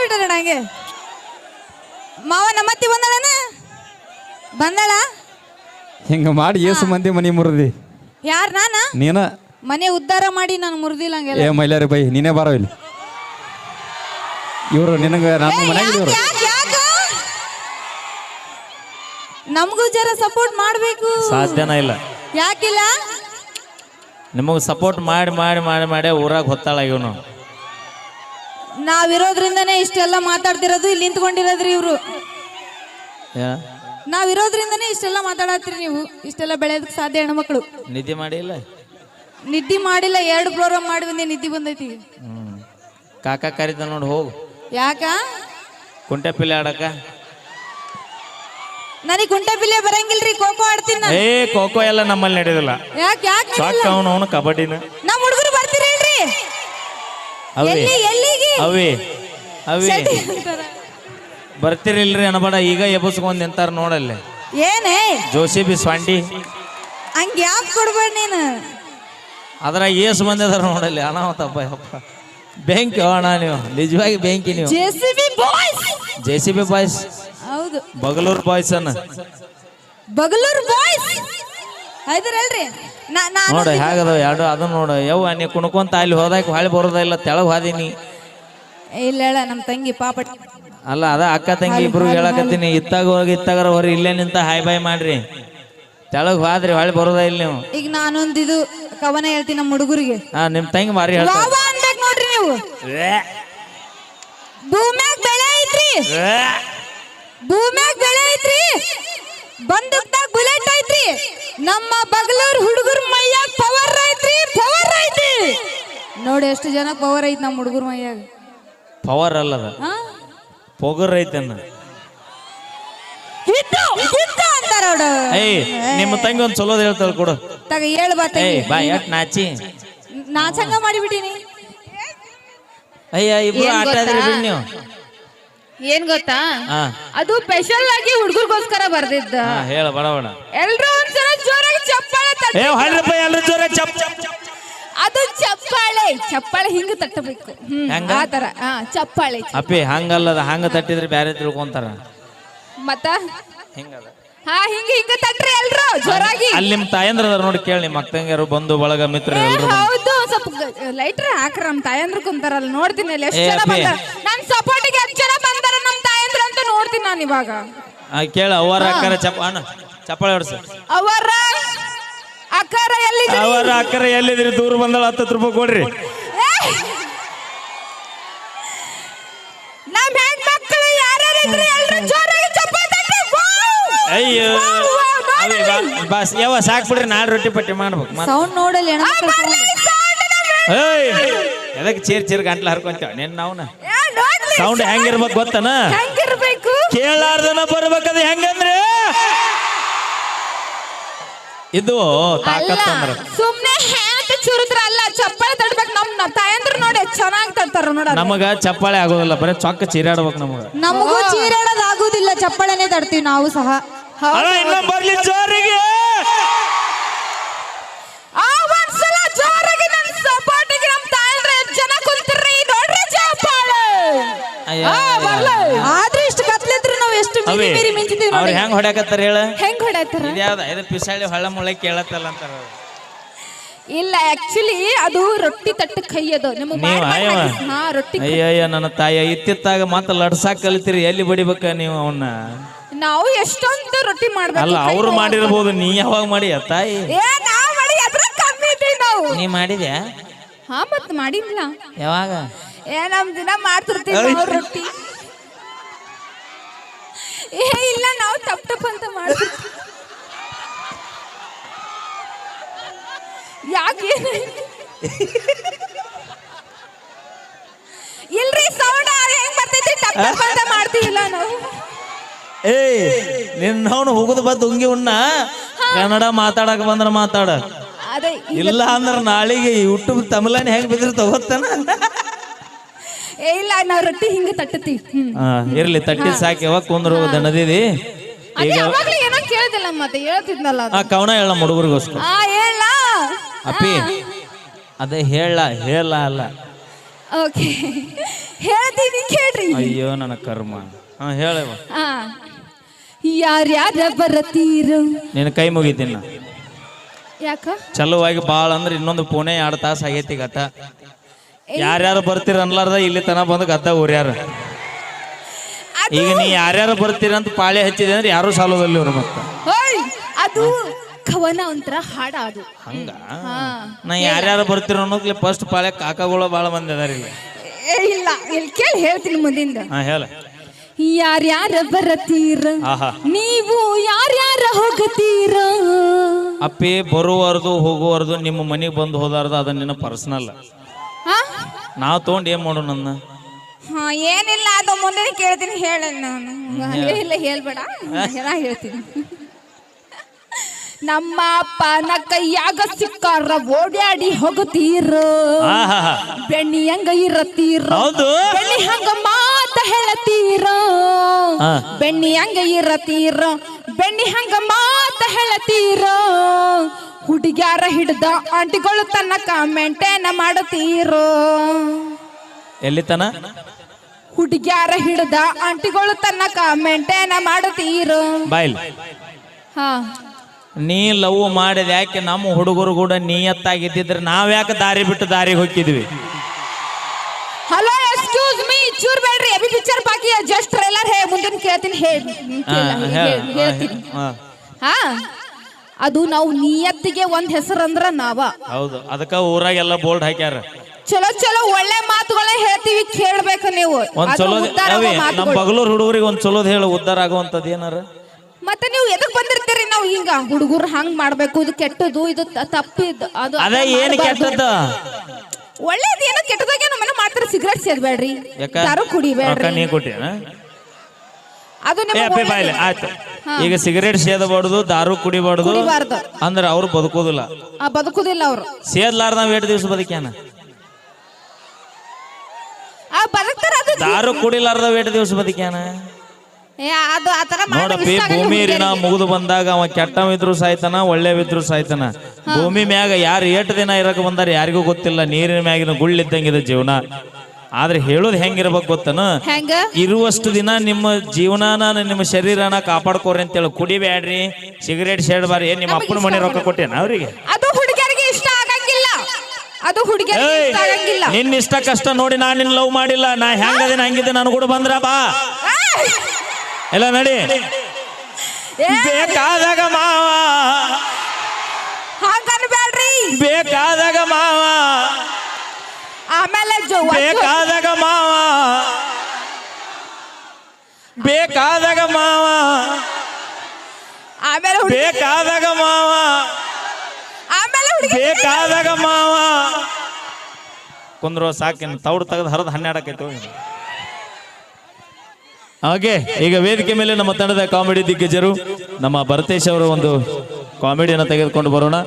ಬಿಟ್ಟಾರ ನಂಗೆ ಮಾವ ನಮ್ಮತ್ತಿ ಬಂದಾಳ ಹಿಂಗ ಮಾಡಿ ಏಸು ಮಂದಿ ಮನಿ ಮುರಿದಿ ಯಾರ್ ನಾನ ನೀನ ಮನೆ ಉದ್ಧಾರ ಮಾಡಿ ನಾನು ಮುರಿದಿಲ್ಲ ಹಂಗೆಲ್ಲ ಏ ಮೈಲಾರಿ ಬೈ ನೀನೇ ಬಾರೋ ಇಲ್ಲಿ ಇವರು ನಿನಗ ನಮ್ಮ ಮನೆಯಾಗ ಇವರು ನಮಗೂ ಜರ ಸಪೋರ್ಟ್ ಮಾಡ್ಬೇಕು ಸಾಧ್ಯನ ಇಲ್ಲ ಯಾಕಿಲ್ಲ ನಿಮಗ್ ಸಪೋರ್ಟ್ ಮಾಡಿ ಮಾಡಿ ಮಾಡಿ ಮಾಡಿ ಊರಾಗ ಹೊತ್ತಾಳ ಇವನು ನಾವಿರೋದ್ರಿಂದನೇ ಇಷ್ಟೆಲ್ಲ ಮಾತಾಡ್ತಿರೋದು ಇಲ್ಲಿ ನಿಂತ್ಕೊಂಡಿರೋದ್ರಿ ಇವ್ರು ನಾವಿರೋದ್ರಿಂದನೇ ಇಷ್ಟೆಲ್ಲ ಮಾತಾಡತ್ರಿ ನೀವು ಇಷ್ಟೆಲ್ಲ ಬೆಳೆಯೋದಕ್ಕೆ ಸಾಧ್ಯ ಹೆಣ್ಮಕ್ಳು ನಿದ್ದೆ ಮಾಡಿಲ್ಲ ನಿದ್ದೆ ಮಾಡಿಲ್ಲ 2 ಪ್ರೋಗ್ರಾಮ್ ಮಾಡಿ ಬಂದೆ ನಿದ್ದೆ ಬಂದೈತಿ ಕಾಕ ಕರಿತ ನೋಡಿ ಹೋಗು ಯಾಕ ಕುಂಟೆ ಪಿಲ್ಲೆ ಆಡಕ ನನಗೆ ಕುಂಟೆ ಪಿಲ್ಲೆ ಬರಂಗಿಲ್ರಿ ಖೋಖೋ ಆಡ್ತೀನಿ ನಾನು ಏ ಖೋಖೋ ಎಲ್ಲ ನಮ್ಮಲ್ಲಿ ನಡೆಯೋದಿಲ್ಲ ಯಾಕೆ ಸಾಕ ಅವನು ಕಬಡ್ಡಿನ ನಮ್ಮ ಹುಡುಗರು ಬರ್ತೀರೇನ್ರಿ ಎಲ್ಲಿಗೆ ಅವಿ ಅವಿ ಬರ್ತಿರಿಲ್ರಿ ಅನ್ಬೇಡ ಈಗ ಎಬ್ಬಸ್ಕೊಂಡ್ ನಿಂತಾರ ನೋಡಲ್ಲಿ ಏನೇ ಜೋಸಿ ಬಿ ಸ್ವಾಂಡಿ ಹಂಗ ಯಾಕೆ ಕೊಡ್ಬೇಡ ನೀನು ಅದ್ರಾಗ ಏಸು ಮಂದಿ ಅದಾರ ನೋಡಲ್ಲಿ ಅನಾಹುತಪ್ಪ ಯಪ್ಪ ಬೆಂಕಿ ಅಣ್ಣ ನೀವು ನಿಜವಾಗಿ ಬೆಂಕಿ ನೀವು JCB ಬಾಯ್ಸ್ ಹೌದು ಬಗಲೂರ್ ಬಾಯ್ಸ್ ಅನ್ನ ಬಗಲೂರ್ ಬಾಯ್ಸ್ ಹೈದರಲ್ರಿ ನೋಡ ಹೇಗದ ಎರಡು ಅದನ್ನ ನೋಡ ಯವ್ವ ನೀ ಕುಣ್ಕೊಂತ ಅಲ್ಲಿ ಹೋದಾಕ ಹೊಳಿ ಬರೋದಿಲ್ಲ ತೆಳಗ್ ಹೋದಿನಿ ಇಲ್ಲ ಹೇಳ ನಮ್ಮ ತಂಗಿ ಪಾಪ ಅಲ್ಲ ಅದ ಅಕ್ಕ ತಂಗಿ ಇಬ್ರು ಹೇಳಕತ್ತೀನಿ ಇತ್ತಾಗ ಹೋಗಿ ಇತ್ತಾಗರ ಹೊರಿ ಇಲ್ಲೇ ನಿಂತ ಹಾಯ್ ಬಾಯ್ ಮಾಡ್ರಿ ತೆಳಗ್ ಹೋದ್ರಿ ಹೊಳಿ ಬರೋದ ಇಲ್ಲ ನೀವು ಈಗ ನಾನೊಂದು ಇದು ಕವನ ಹೇಳ್ತೀನಿ ನಮ್ಮ ಹುಡುಗರಿಗೆ ನಿಮ್ ತಂಗಿ ಮಾರಿ ಹೇಳ್ತಾರೆ ನೋಡ್ರಿ ನೀವು ಭೂಮ್ಯಾಗ ಬೆಳೆ ಐತ್ರಿ ಭೂಮ್ಯಾಗ ಬೆಳೆ ಐತ್ರಿ ಬಂದೂಕ್ದಾಗ ಬುಲೆಟ್ ಐತ್ರಿ ನಮ್ಮ ಬಗಲೂರ್ ಹುಡುಗರ ಮೈಯಾಗ ಪವರ್ ಐತ್ರಿ ಪವರ್ ಐತಿ ನೋಡಿ ಎಷ್ಟು ಜನ ಪವರ್ ಐತಿ ನಮ್ಮ ಹುಡುಗರ ಮೈಯಾಗ ಪವರ್ ಅಲ್ಲದ ಪೊಗರ್ ಐತನ್ನ ಅಂತಾರ ನಿಮ್ಮ ತಂಗಿ ಒಂದ್ ಚಲೋದ್ ಹೇಳ್ತಾಳ ಕೊಡು ತಗ ಹೇಳ ಬಾ ಎಟ್ ನಾಚಿ ನಾಚಂಗ ಮಾಡಿಬಿಟ್ಟಿನಿ ಅಯ್ಯ ಇಬ್ರು ಆಟ ಆದ್ರಿ ಬಿಡ್ ನೀವು ಏನ್ ಗೊತ್ತಾ ಅದು ಸ್ಪೆಷಲ್ ಆಗಿ ಹುಡುಗರಿಗೋಸ್ಕರ ಬರ್ದಿದ್ದ ಹೇಳ ಬಡ ಬಡ ಎಲ್ರು ಒಂದ್ಸಲ ಜೋರಾಗಿ ಚಪ್ಪಾಳೆ ಅದು ಚಪ್ಪಾಳೆ ಹಿಂಗ ತಟ್ಟಬೇಕು ಆತರ ಚಪ್ಪಾಳೆ ಅಪ್ಪಿ ಹಂಗಲ್ಲದ ಹಂಗ ತಟ್ಟಿದ್ರೆ ಬ್ಯಾರೆ ತಿಳ್ಕೊಂತಾರ ಮತ್ತ ಹಿಂಗ ತಟ್ರಿ ಎಲ್ರು ಜೋರಾಗಿ ಅಲ್ಲಿ ನಿಮ್ ತಾಯಂದ್ರ ನೋಡಿ ಕೇಳಿ ನಿಮ್ಮ ಅಕ್ಕಂಗಿಯರು ಬಂಧು ಬಳಗ ಮಿತ್ರ ಹೌದು ಸ್ವಲ್ಪ ಲೈಟ್ರ್ ಹಾಕ್ರ ನಮ್ ತಾಯಂದ್ರ ಕುಂತಾರಲ್ಲ ನೋಡ್ತೀನಿ ಅಲ್ಲಿ ಎಷ್ಟು ಜನ ಬಂದಾರ ನನ್ ಸಪೋರ್ಟಿಗೆ ಎಷ್ಟು ಜನ ಬಂದಾರ ನಮ್ ತಾಯಂದ್ರ ಅಂತ ನೋಡ್ತೀನಿ ನಾನು ಇವಾಗ ಕೇಳ ಅವರ ಅಕ್ಕರ ಚಪ್ಪಾಳೆ ಹೊಡ್ಸ ಅವರ ಅಕ್ಕರ ಎಲ್ಲಿದ್ರಿ ದೂರ ಬಂದಳ 10 ರೂಪಾಯಿ ಕೊಡ್ರಿ ನಮ್ ಹೆಣ್ಮಕ್ಳು ಯಾರ್ಯಾರು ಇದ್ರಿ ಎಲ್ರು ಜೋರಾಗಿ ಚಪ್ಪಾಳೆ ತಟ್ರಿ ಅಯ್ಯೋ ಬಸ್ ಯಾವ ಸಾಕ್ ಬಿಡ್ರಿ ನಾಳೆ ರೊಟ್ಟಿ ಪಟ್ಟಿ ಮಾಡ್ಬೇಕು ಸೌಂಡ್ ನೋಡಲ್ಲ ಎದಕ್ಕೆ ಚೀರ್ ಗಂಟ್ಲ ಹರ್ಕೊಂತೇವ ನೀನ್ ನಾವ್ನ ಸೌಂಡ್ ಹೆಂಗಿರ್ಬೇಕು ಗೊತ್ತನ ಕೇಳಾರ್ದನ ಬರ್ಬೇಕದ ಹೆಂಗಂದ್ರೆ ಇದು ತಾಕತ್ತಂದ್ರ ಸುಮ್ನೆ ಚುರುದ್ರ ಅಲ್ಲ ಚಪ್ಪಾಳೆ ತಡ್ಬೇಕು ನಮ್ ತಾಯಂದ್ರ ನೋಡಿ ಚೆನ್ನಾಗಿ ತಡ್ತಾರ ನೋಡ ನಮಗ ಚಪ್ಪಾಳೆ ಆಗೋದಿಲ್ಲ ಬರೀ ಚೊಕ್ಕ ಚೀರಾಡ್ಬೇಕು ನಮಗೂ ಚೀರಾಡೋದು ಆಗುದಿಲ್ಲ ಚಪ್ಪಾಳೆನೆ ತಡ್ತೀವಿ ನಾವು ಸಹ ಬರ್ಲಿ ಜೋರಿಗೆ ಒಂದ್ಸಲ ಜೋರಾಗಿ ನನ್ನ ಸಪೋರ್ಟಿಗೆ ನಮ್ ತಾಯಂದ್ರ ಜನ ಕುಂತಿರ್ರಿ ನೋಡ್ರಿ ಚಪ್ಪಾಳೆ ಆದ್ರೆ ಇಷ್ಟು ಕತ್ಲಿದ್ರು ನಾವು ಎಷ್ಟು ಮೀರಿ ಮಿಂಚಿದೀವಿ ಅವ್ರು ಹೆಂಗ್ ಹೊಡ್ಯಾಕತ್ತಾರ ಹೇಳ ಹೆಂಗ್ ಹೊಡ್ಯಾತಾರ ಇದ್ಯಾವ್ದ ಇದು ಪಿಸಾಳಿ ಹೊಳ್ಳ ಮುಳ್ಳೆ ಕೇಳತ್ತಲ್ಲ ಅಂತಾರ ಇಲ್ಲ ಆಕ್ಚುಲಿ ಅದು ರೊಟ್ಟಿ ತಟ್ಟ ಕೈ ಅದು ರೊಟ್ಟಿ ಅಯ್ಯಯ್ಯ ನನ್ನ ತಾಯ ಇತ್ತಿತ್ತಾಗ ಮಾತ್ರ ಲಡ್ಸಾಕ್ ಕಲಿತೀರಿ ಎಲ್ಲಿ ಬಡಿಬೇಕ ನೀವು ಅವನ್ನ ನಾವು ಎಷ್ಟೊಂದು ರೊಟ್ಟಿ ಮಾಡ್ಬೇಕು ಅಲ್ಲ ಅವ್ರು ಮಾಡಿರ್ಬೋದು ನೀ ಯಾವಾಗ ಮಾಡಿ ತಾಯಿ ನೀ ಮಾಡಿದ್ಯಾ ಮತ್ ಮಾಡಿಲ್ಲ ಯಾವಾಗ ನಮ್ ದಿನ ಮಾಡ್ತಿರ್ತೀವಿ ರೊಟ್ಟಿ ಇಲ್ಲ ನಾವು ಟಪ್ ಅಂತ ಮಾಡ್ತಿರ್ತೀವಿ ಯಾಕೆ ಇಲ್ರಿ ಸೌಂಡ್ ಹೆಂಗ್ ಬರ್ತೈತಿ ಟಪ್ ಅಂತ ಮಾಡ್ತೀವಿಲ್ಲ ನಾವು ನಿನ್ನವನು ಹೋಗುದು ಬದ್ ಉಂಗಿ ಉಣ್ಣ ಕನ್ನಡ ಮಾತಾಡಕ್ ಬಂದ್ರ ಮಾತಾಡ ಇಲ್ಲ ಅಂದ್ರ ನಾಳಿಗೆ ಯೂಟ್ಯೂಬ್ ತಮಿಳನ್ ಹೆಂಗ್ ಬಿದ್ದಿರ್ತಾವ ಗೊತ್ತನ ಇಲ್ಲ ನಾವ್ ರೊಟ್ಟಿ ಹಿಂಗ ತಟ್ಟತೀವಿ ಇರ್ಲಿ ತಟ್ಟಿ ಸಾಕಿ ಯಾವಾಗ ಕುಂದ್ರು ದಣದಿದಿ ಈಗ ಏನೋ ಕೇಳ್ದಿಲ್ಲ ಮತ್ತೆ ಹೇಳ್ತಿದ್ನಲ್ಲ ಕವನ ಹೇಳ ಹುಡುಗರಿಗೋಸ್ಕರ ಹೇಳ ಅಪ್ಪಿ ಅದೇ ಹೇಳ ಅಲ್ಲ ಓಕೆ ಹೇಳ್ತೀನಿ ಕೇಳ್ರಿ ಅಯ್ಯೋ ನನ್ನ ಕರ್ಮ. ಹಾ ಹೇಳವ. ಆ ಯಾರ್ಯಾರ ಬರತೀರ ನಿನ್ನ ಕೈ ಮುಗಿತೀನಿ ನಾ. ಯಾಕ ಚಲುವಾಗಿ ಬಾಳ ಅಂದ್ರೆ ಇನ್ನೊಂದು ಪುಣೆ 2 ತಾಸು ಆಗೈತಿ ಗತ. ಯಾರ್ಯಾರು ಬರ್ತೀರ ಅನ್ಲಾರ್ದ ಇಲ್ಲಿ ತನ ಬಂದು ಗದ್ದ ಊರ್ಯಾರ. ಈಗ ನೀ ಯಾರ್ಯಾರು ಬರ್ತೀರ ಅಂತ ಪಾಳೆ ಹಚ್ಚಿದೆ ಅಂದ್ರೆ ಯಾರು ಸಾಲೋದಲ್ಲಿ ಅವ್ರು ಮತ್ತೆ. ಓಯ್ ಅದು ಕವನ ಒಂಥರ ಹಾಡ ಅದು. ಹಂಗ ಹಾ ನಾ ಯಾರ್ಯಾರು ಬರ್ತೀರ ಅನ್ನೋದ್ಲಿ ಫಸ್ಟ್ ಪಾಳೆ ಕಾಕಾಗಳು ಬಾಳ ಮಂದಿ ಅದಾರ ಇಲ್ಲಿ. ಇಲ್ಲ ಇಲ್ಲಿ ಕೇಳಿ ಹೇಳ್ತೀನಿ ಮುಂದಿಂದ. ಹಾ ಹೇಳ. ಯಾರ್ಯಾರ ಬರತೀರ ಆಹಾ ನೀವು ಯಾರ್ಯಾರ ಹೋಗತೀರ. ಅಪ್ಪಿ ಬರುವರ್ದು ಹೋಗುವರ್ದು ನಿಮ್ಮ ಮನೆಗೆ ಬಂದು ಹೋದಾರ್ದು ಅದ ನಿನ್ನ ಪರ್ಸನಲ್. ನಾವು ತಗೊಂಡು ಏನ್ ಮಾಡು ನನ್ನ. ಹಾ ಏನಿಲ್ಲ ಅದು ಮುಂದೆ ಕೇಳ್ತೀನಿ ಹೇಳ. ನಾನು ಇಲ್ಲ ಹೇಳ್ಬೇಡ ಹೇಳ್ತೀನಿ. ನಮ್ಮ ಅಪ್ಪನ ಕೈಯಾಗ ಸಿಕ್ಕಾರ ಓಡಾಡಿ ಹೋಗುತ್ತೀರ. ಬೆಣ್ಣಿ ಹಂಗ ಇರತ್ತೀರ. ಬೆಣ್ಣಿ ಹಂಗ ಮಾತ ಹೇಳತೀರ. ಬೆಣ್ಣಿ ಹಂಗ ಇರತ್ತೀರ. ಬೆಣ್ಣಿ ಹಂಗ ಮಾತ ಹೇಳತೀರ. ಹುಡುಗ್ಯಾರ ಹಿಡ್ದ ಆಂಟಿಗಳು ತನಕ ಮೇಂಟೈನ್ ಮಾಡತೀರೋ. ಎಲ್ಲಿ ತನ ಹುಡುಗ್ಯಾರ ಹಿಡ್ದ ಆಂಟಿಗಳು ತನಕ ಮೇಂಟೈನ್ ಮಾಡತೀರೋ. ಬಾಯ್ಲ್ ಹಾ ನೀ ಲವ್ ಮಾಡಿದ ಯಾಕೆ ನಮ್ಮ ಹುಡುಗರು ಕೂಡ ನಿಯತ್ತಾಗಿದ್ದಿದ್ರೆ ನಾವ್ ಯಾಕೆ ದಾರಿ ಬಿಟ್ಟು ದಾರಿಗೆ ಹೋಗಿದ್ವಿ. ಹಲೋ ಎಕ್ಸ್ಕ್ಯೂಸ್ ಮೀ ಚೂರ್ ಬೇಡ್ರಿ ಅಭಿ ಪಿಕ್ಚರ್ ಬಾಕಿ ಜಸ್ಟ್ ಟ್ರೈಲರ್ ಹೇ ಮುಂದಿನ ಕೇಳ್ತೀನಿ ಹೇಳ್ತೀನಿ. ಹಾ ಅದು ನಾವು ನಿಯತ್ತಿಗೆ ಒಂದ್ ಹೆಸರು ಅಂದ್ರ ನಾವ. ಹೌದು ಅದಕ್ಕ ಊರಾಗೆಲ್ಲ ಬೋರ್ಡ್ ಹಾಕ್ಯಾರ. ಚಲೋ ಚಲೋ ಒಳ್ಳೆ ಮಾತುಗಳೇ ಹೇಳ್ತೀವಿ ಕೇಳ್ಬೇಕು ನೀವು. ಒಂದ್ ಚಲೋ ನಮ್ ಬಗಲೂರ್ ಹುಡುಗರಿಗೆ ಒಂದ್ ಚಲೋದ್ ಹೇಳು ಉದ್ದಾರ ಆಗುವಂತದ್ ಏನಾರ. ಮತ್ತೆ ನೀವು ಎದಕ್ ಬಂದಿರ್ತೀರಿ ನಾವು ಹಿಂಗ ಹುಡುಗರು ಹಂಗ್ ಮಾಡ್ಬೇಕು ಇದು ಕೆಟ್ಟದು ಇದು ತಪ್ಪಿದ್ದು ಅದು ಅದೇ ಏನ್ ಕೆಟ್ಟದ ಒಳ್ಳೇದ್ ಏನೋ ಕೆಟ್ಟದಾಗ ನಮ್ಮನ್ನ ಮಾಡ್ತಾರೆ. ಸಿಗರೇಟ್ ಸೇದ್ಬೇಡ್ರಿ ಯಾರು ಕುಡಿಬೇಡ್ರಿ. ನೀ ಕೊಟ್ಟಿ ಅದು ಆಯ್ತು. ಈಗ ಸಿಗರೇಟ್ ಸೇದಬಾರ್ದು ದಾರು ಕುಡಿಬಾರ್ದು ಅಂದ್ರೆ ಅವ್ರು ಬದುಕೋದಿಲ್ಲ. ಬದುಕುದಿಲ್ಲ ಅವ್ರು. ಸೇದ್ಲಾರ ನಾವ್ 8 ದಿವಸ ಬದುಕ್ಯಾನ. ದಾರು ಕುಡಿಲಾರ್ದ 8 ದಿವಸ ಬದುಕ್ಯಾನ. ನೋಡಪ್ಪಿ ಭೂಮಿ ಋಣ ಮುಗಿದು ಬಂದಾಗ ಅವ ಕೆಟ್ಟವಿದ್ರು ಸಾಯ್ತಾನ ಒಳ್ಳೆವಿದ್ರು ಸಾಯ್ತಾನ. ಭೂಮಿ ಮ್ಯಾಗ ಯಾರು 8 ದಿನ ಇರಕ್ ಬಂದಾರ ಯಾರಿಗೂ ಗೊತ್ತಿಲ್ಲ. ನೀರಿನ ಮ್ಯಾಗಿನ ಗುಳ್ಳಿದ್ದಂಗಿದೆ ಜೀವನ. ಆದ್ರೆ ಹೇಳೋದು ಹೆಂಗಿರ್ಬೇಕು ಗೊತ್ತನ, ಇರುವಷ್ಟು ದಿನ ನಿಮ್ಮ ಜೀವನಾನ ನಿಮ್ಮ ಶರೀರನ ಕಾಪಾಡ್ಕೋರಿ ಅಂತೇಳಿ. ಕುಡಿಬ್ಯಾಡ್ರಿ, ಸಿಗರೇಟ್ ಸೇಡ್ಬಾರಿ. ನಿಮ್ಮ ಅಪ್ಪನ ಮನೆ ರೊಕ್ಕ ಕೊಟ್ಟೇನ ಅವ್ರಿಗೆ? ಅದು ಹುಡುಗರಿಗೆ ಇಷ್ಟ ಆಗಂಗಿಲ್ಲ. ಅದು ಹುಡುಗರಿಗೆ ಇಷ್ಟ ಆಗಂಗಿಲ್ಲ. ನಿನ್ನ ಇಷ್ಟ ಕಷ್ಟ ನೋಡಿ ನಾನು ನಿನ್ನ ಲವ್ ಮಾಡಿಲ್ಲ. ನಾ ಹೆಂಗದೇನ ಹಂಗಿದ್ದೆ ನಾನು ಕೂಡ ಬಂದ್ರ ಬಾ ಎಲ್ಲ ನಡಿ. ಬೇಕಾದಾಗ ಮಾವ ಹಾಗನ್ಬೇಡ್ರಿ. ಬೇಕಾದಾಗ ಮಾವ ಆಮೇಲೆ ಬೇಕಾದಾಗ ಮಾವ ಬೇಕಾದಾಗ ಮಾವ ಆಮೇಲೆ ಬೇಕಾದಾಗ ಮಾವ ಆಮೇಲೆ ಬೇಕಾದಾಗ ಮಾವ ಕುಂದ್ರು ಸಾಕಿನ ತೌಡು ತೆಗೆದು ಹರಿದು 12 ಆಕೈತಿ. ಹಾಗೆ ಈಗ ವೇದಿಕೆ ಮೇಲೆ ನಮ್ಮ ತಂಡದ ಕಾಮಿಡಿ ದಿಗ್ಗಜರು ನಮ್ಮ ಭರತೇಶ್ ಅವರ ಒಂದು ಕಾಮಿಡಿಯನ್ನು ತೆಗೆದುಕೊಂಡು ಬರೋಣ.